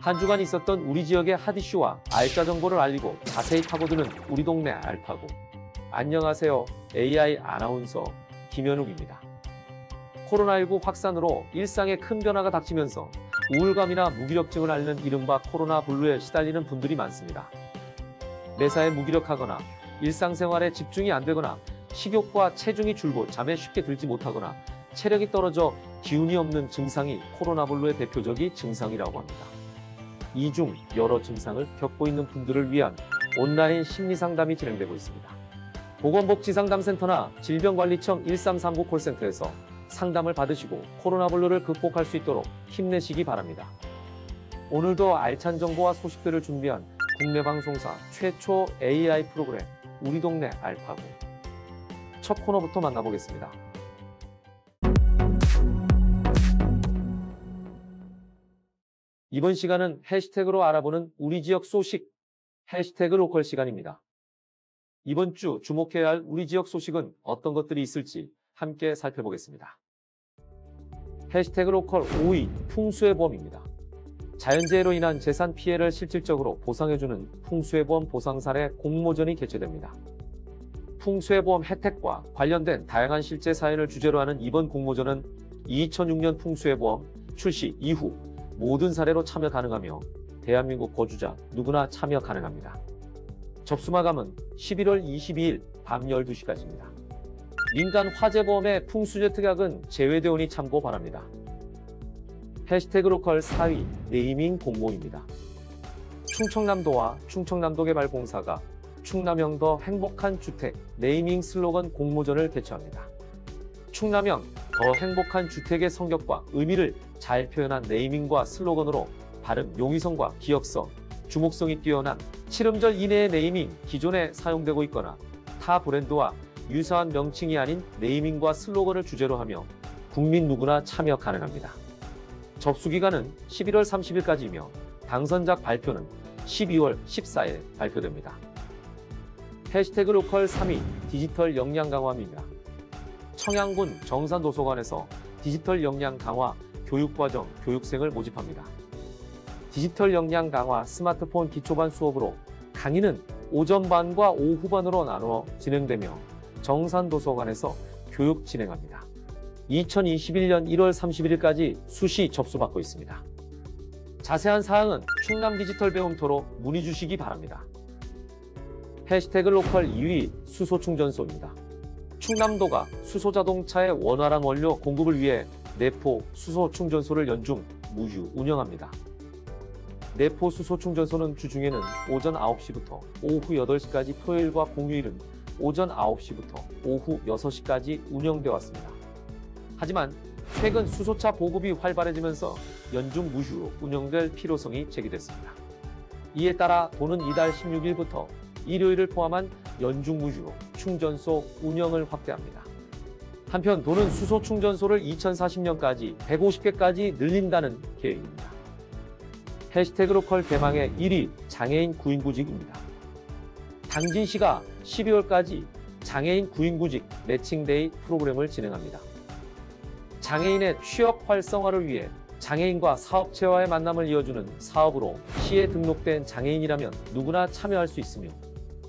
한 주간 있었던 우리 지역의 핫 이슈와 알짜 정보를 알리고 자세히 파고드는 우리 동네 알파고. 안녕하세요. AI 아나운서 김현욱입니다. 코로나19 확산으로 일상에 큰 변화가 닥치면서 우울감이나 무기력증을 앓는 이른바 코로나 블루에 시달리는 분들이 많습니다. 매사에 무기력하거나 일상생활에 집중이 안 되거나 식욕과 체중이 줄고 잠에 쉽게 들지 못하거나 체력이 떨어져 기운이 없는 증상이 코로나 블루의 대표적인 증상이라고 합니다. 이 중 여러 증상을 겪고 있는 분들을 위한 온라인 심리상담이 진행되고 있습니다. 보건복지상담센터나 질병관리청 1339 콜센터에서 상담을 받으시고 코로나 블루를 극복할 수 있도록 힘내시기 바랍니다. 오늘도 알찬 정보와 소식들을 준비한 국내 방송사 최초 AI 프로그램 우리 동네 알파고. 첫 코너부터 만나보겠습니다. 이번 시간은 해시태그로 알아보는 우리 지역 소식, 해시태그 로컬 시간입니다. 이번 주 주목해야 할 우리 지역 소식은 어떤 것들이 있을지 함께 살펴보겠습니다. 해시태그 로컬 5위, 풍수의 보험입니다. 자연재해로 인한 재산 피해를 실질적으로 보상해주는 풍수의 보험 보상사례 공모전이 개최됩니다. 풍수의 보험 혜택과 관련된 다양한 실제 사연을 주제로 하는 이번 공모전은 2006년 풍수의 보험 출시 이후 모든 사례로 참여 가능하며 대한민국 거주자 누구나 참여 가능합니다. 접수 마감은 11월 22일 밤 12시까지입니다. 민간 화재보험의 풍수재 특약은 제외되오니 참고 바랍니다. 해시태그 로컬 4위, 네이밍 공모입니다. 충청남도와 충청남도개발공사가 충남형 더 행복한 주택 네이밍 슬로건 공모전을 개최합니다. 충남형 더 행복한 주택의 성격과 의미를 잘 표현한 네이밍과 슬로건으로 발음 용이성과 기억성, 주목성이 뛰어난 7음절 이내의 네이밍, 기존에 사용되고 있거나 타 브랜드와 유사한 명칭이 아닌 네이밍과 슬로건을 주제로 하며 국민 누구나 참여 가능합니다. 접수기간은 11월 30일까지이며 당선작 발표는 12월 14일 발표됩니다. 해시태그 로컬 3위, 디지털 역량 강화입니다. 청양군 정산도서관에서 디지털 역량 강화 교육과정 교육생을 모집합니다. 디지털 역량 강화 스마트폰 기초반 수업으로 강의는 오전반과 오후반으로 나누어 진행되며 정산도서관에서 교육 진행합니다. 2021년 1월 31일까지 수시 접수받고 있습니다. 자세한 사항은 충남디지털배움터로 문의 주시기 바랍니다. 해시태그 로컬 2위, 수소충전소입니다. 충남도가 수소자동차의 원활한 원료 공급을 위해 내포 수소충전소를 연중 무휴 운영합니다. 내포 수소충전소는 주중에는 오전 9시부터 오후 8시까지, 토요일과 공휴일은 오전 9시부터 오후 6시까지 운영되어 왔습니다. 하지만 최근 수소차 보급이 활발해지면서 연중 무휴로 운영될 필요성이 제기됐습니다. 이에 따라 도는 이달 16일부터 일요일을 포함한 연중 무휴로 충전소 운영을 확대합니다. 한편 도는 수소 충전소를 2040년까지 150개까지 늘린다는 계획입니다. 해시태그 로컬 대망의 1위, 장애인 구인구직입니다. 당진시가 12월까지 장애인 구인구직 매칭데이 프로그램을 진행합니다. 장애인의 취업 활성화를 위해 장애인과 사업체와의 만남을 이어주는 사업으로 시에 등록된 장애인이라면 누구나 참여할 수 있으며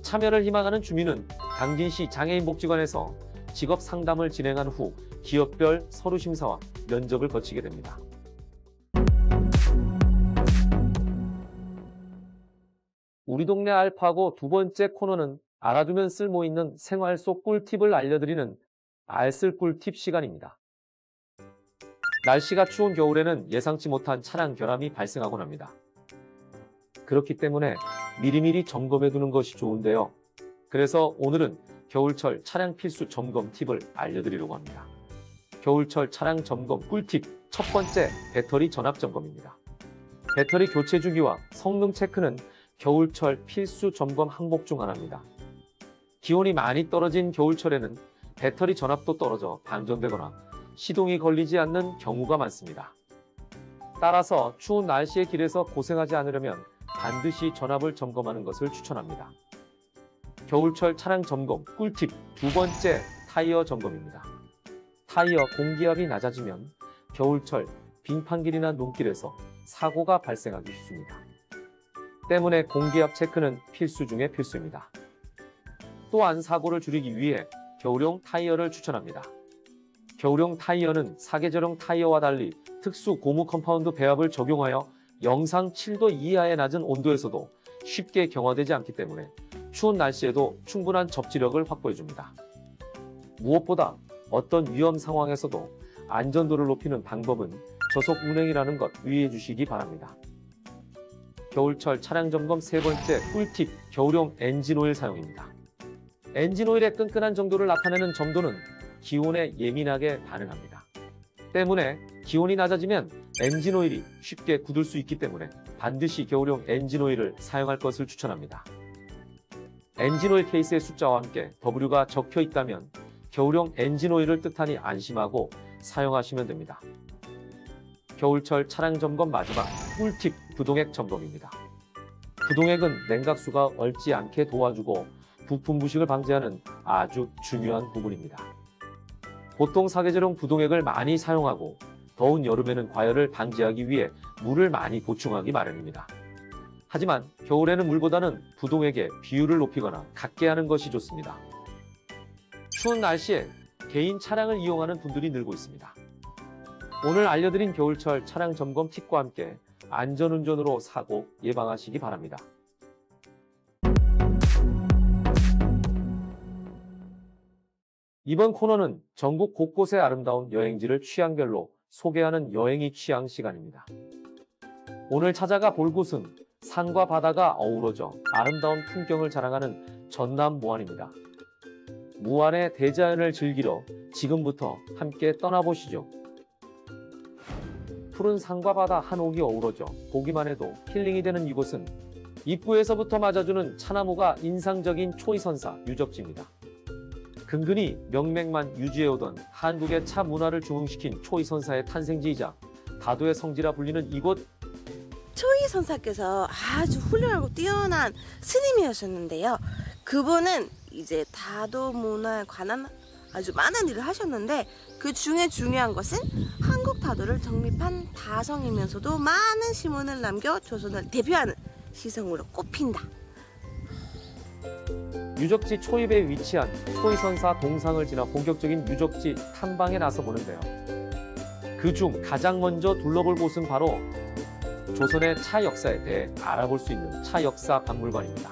참여를 희망하는 주민은 당진시 장애인복지관에서 직업 상담을 진행한 후 기업별 서류 심사와 면접을 거치게 됩니다. 우리 동네 알파고 두 번째 코너는 알아두면 쓸모있는 생활 속 꿀팁을 알려드리는 알쓸 꿀팁 시간입니다. 날씨가 추운 겨울에는 예상치 못한 차량 결함이 발생하곤 합니다. 그렇기 때문에 미리미리 점검해두는 것이 좋은데요. 그래서 오늘은 겨울철 차량 필수 점검 팁을 알려드리려고 합니다. 겨울철 차량 점검 꿀팁 첫 번째, 배터리 전압 점검입니다. 배터리 교체 주기와 성능 체크는 겨울철 필수 점검 항목 중 하나입니다. 기온이 많이 떨어진 겨울철에는 배터리 전압도 떨어져 방전되거나 시동이 걸리지 않는 경우가 많습니다. 따라서 추운 날씨의 길에서 고생하지 않으려면 반드시 전압을 점검하는 것을 추천합니다. 겨울철 차량 점검 꿀팁 두 번째, 타이어 점검입니다. 타이어 공기압이 낮아지면 겨울철 빙판길이나 눈길에서 사고가 발생하기 쉽습니다. 때문에 공기압 체크는 필수 중의 필수입니다. 또한 사고를 줄이기 위해 겨울용 타이어를 추천합니다. 겨울용 타이어는 사계절용 타이어와 달리 특수 고무 컴파운드 배합을 적용하여 영상 7도 이하의 낮은 온도에서도 쉽게 경화되지 않기 때문에 추운 날씨에도 충분한 접지력을 확보해줍니다. 무엇보다 어떤 위험 상황에서도 안전도를 높이는 방법은 저속 운행이라는 것 유의해 주시기 바랍니다. 겨울철 차량 점검 세 번째 꿀팁, 겨울용 엔진오일 사용입니다. 엔진오일의 끈끈한 정도를 나타내는 점도는 기온에 예민하게 반응합니다. 때문에 기온이 낮아지면 엔진오일이 쉽게 굳을 수 있기 때문에 반드시 겨울용 엔진오일을 사용할 것을 추천합니다. 엔진오일 케이스의 숫자와 함께 W가 적혀 있다면 겨울용 엔진오일을 뜻하니 안심하고 사용하시면 됩니다. 겨울철 차량 점검 마지막 꿀팁, 부동액 점검입니다. 부동액은 냉각수가 얼지 않게 도와주고 부품 부식을 방지하는 아주 중요한 부분입니다. 보통 사계절용 부동액을 많이 사용하고 더운 여름에는 과열을 방지하기 위해 물을 많이 보충하기 마련입니다. 하지만 겨울에는 물보다는 부동액의 비율을 높이거나 같게 하는 것이 좋습니다. 추운 날씨에 개인 차량을 이용하는 분들이 늘고 있습니다. 오늘 알려드린 겨울철 차량 점검 팁과 함께 안전운전으로 사고 예방하시기 바랍니다. 이번 코너는 전국 곳곳의 아름다운 여행지를 취향별로 소개하는 여행이 취향 시간입니다. 오늘 찾아가 볼 곳은 산과 바다가 어우러져 아름다운 풍경을 자랑하는 전남 무안입니다. 무안의 대자연을 즐기러 지금부터 함께 떠나보시죠. 푸른 산과 바다 한옥이 어우러져 보기만 해도 힐링이 되는 이곳은 입구에서부터 맞아주는 차나무가 인상적인 초이선사 유적지입니다. 근근히 명맥만 유지해오던 한국의 차 문화를 중흥시킨 초이선사의 탄생지이자 다도의 성지라 불리는 이곳. 초이선사께서 아주 훌륭하고 뛰어난 스님이셨는데요. 그분은 이제 다도 문화에 관한 아주 많은 일을 하셨는데 그 중에 중요한 것은 한국 다도를 정립한 다성이면서도 많은 시문을 남겨 조선을 대표하는 시성으로 꼽힌다. 유적지 초입에 위치한 초이선사 동상을 지나 본격적인 유적지 탐방에 나서 보는데요. 그중 가장 먼저 둘러볼 곳은 바로 조선의 차 역사에 대해 알아볼 수 있는 차 역사 박물관입니다.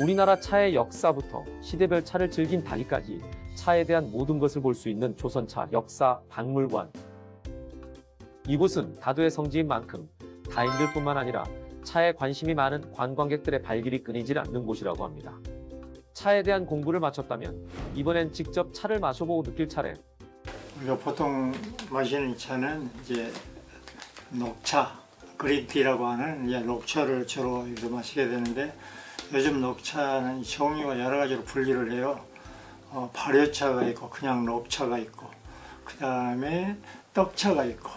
우리나라 차의 역사부터 시대별 차를 즐긴 다기까지 차에 대한 모든 것을 볼 수 있는 조선차 역사 박물관. 이곳은 다도의 성지인 만큼 다인들뿐만 아니라 차에 관심이 많은 관광객들의 발길이 끊이질 않는 곳이라고 합니다. 차에 대한 공부를 마쳤다면 이번엔 직접 차를 마셔보고 느낄 차례. 우리가 보통 마시는 차는 이제 녹차, 그린티라고 하는 이제 녹차를 주로 여기서 마시게 되는데 요즘 녹차는 종류가 여러 가지로 분리를 해요. 발효차가 있고 그냥 녹차가 있고 그 다음에 떡차가 있고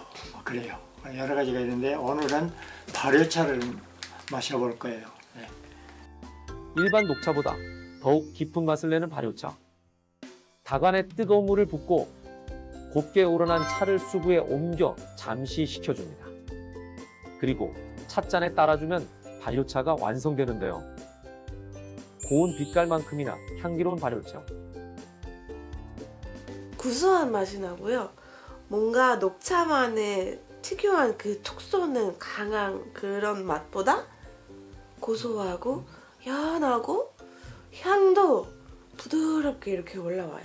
그래요. 여러 가지가 있는데 오늘은 발효차를 마셔볼 거예요. 네. 일반 녹차보다 더욱 깊은 맛을 내는 발효차. 다관에 뜨거운 물을 붓고 곱게 우러난 차를 수구에 옮겨 잠시 식혀줍니다. 그리고 찻잔에 따라주면 발효차가 완성되는데요. 고운 빛깔만큼이나 향기로운 발효차. 구수한 맛이 나고요. 뭔가 녹차만의 특유한 그 톡 쏘는 강한 그런 맛보다 고소하고 연하고 향도 부드럽게 이렇게 올라와요.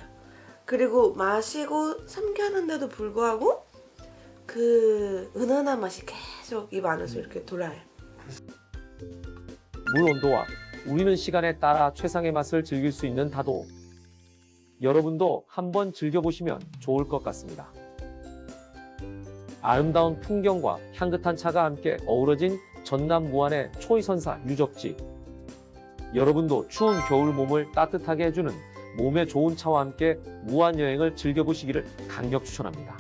그리고 마시고 삼켰는데도 불구하고 그 은은한 맛이 계속 입 안에서 이렇게 돌아요. 물 온도와 우리는 시간에 따라 최상의 맛을 즐길 수 있는 다도. 여러분도 한번 즐겨보시면 좋을 것 같습니다. 아름다운 풍경과 향긋한 차가 함께 어우러진 전남 무안의 초이선사 유적지. 여러분도 추운 겨울 몸을 따뜻하게 해주는 몸에 좋은 차와 함께 무안 여행을 즐겨보시기를 강력 추천합니다.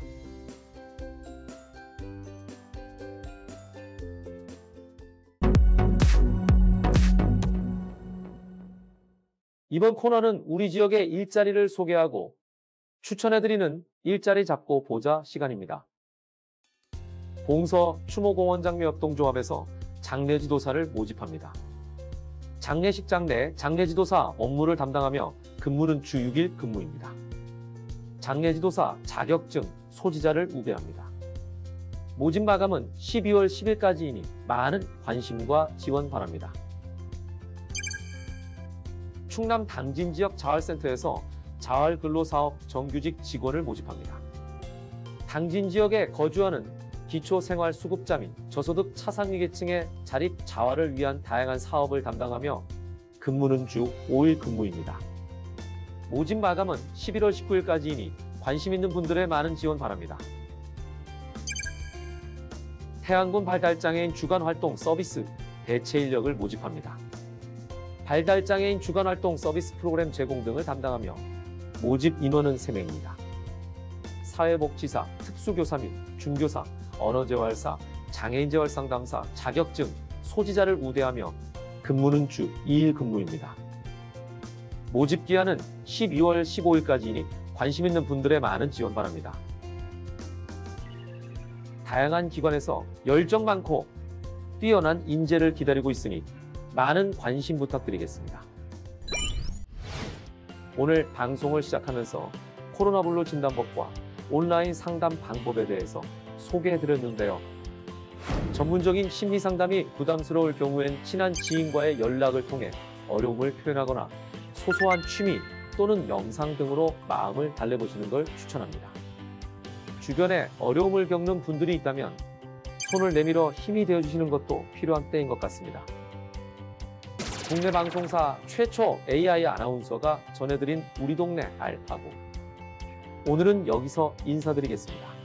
이번 코너는 우리 지역의 일자리를 소개하고 추천해드리는 일자리 잡고 보자 시간입니다. 봉서 추모공원장려협동조합에서 장례지도사를 모집합니다. 장례식장 내 장례지도사 업무를 담당하며 근무는 주 6일 근무입니다. 장례지도사 자격증 소지자를 우대합니다. 모집 마감은 12월 10일까지이니 많은 관심과 지원 바랍니다. 충남 당진 지역 자활센터에서 자활근로사업 정규직 직원을 모집합니다. 당진 지역에 거주하는 기초생활수급자 및 저소득 차상위계층의 자립 자활을 위한 다양한 사업을 담당하며 근무는 주 5일 근무입니다. 모집 마감은 11월 19일까지이니 관심 있는 분들의 많은 지원 바랍니다. 태안군 발달장애인 주간활동 서비스 대체 인력을 모집합니다. 발달장애인 주간활동 서비스 프로그램 제공 등을 담당하며 모집 인원은 3명입니다. 사회복지사, 특수교사 및 중교사, 언어재활사, 장애인재활상담사 자격증 소지자를 우대하며 근무는 주 2일 근무입니다. 모집 기한은 12월 15일까지이니 관심 있는 분들의 많은 지원 바랍니다. 다양한 기관에서 열정 많고 뛰어난 인재를 기다리고 있으니 많은 관심 부탁드리겠습니다. 오늘 방송을 시작하면서 코로나19 진단법과 온라인 상담 방법에 대해서 소개해드렸는데요. 전문적인 심리 상담이 부담스러울 경우엔 친한 지인과의 연락을 통해 어려움을 표현하거나 소소한 취미 또는 명상 등으로 마음을 달래보시는 걸 추천합니다. 주변에 어려움을 겪는 분들이 있다면 손을 내밀어 힘이 되어주시는 것도 필요한 때인 것 같습니다. 국내 방송사 최초 AI 아나운서가 전해드린 우리 동네 알파고. 오늘은 여기서 인사드리겠습니다.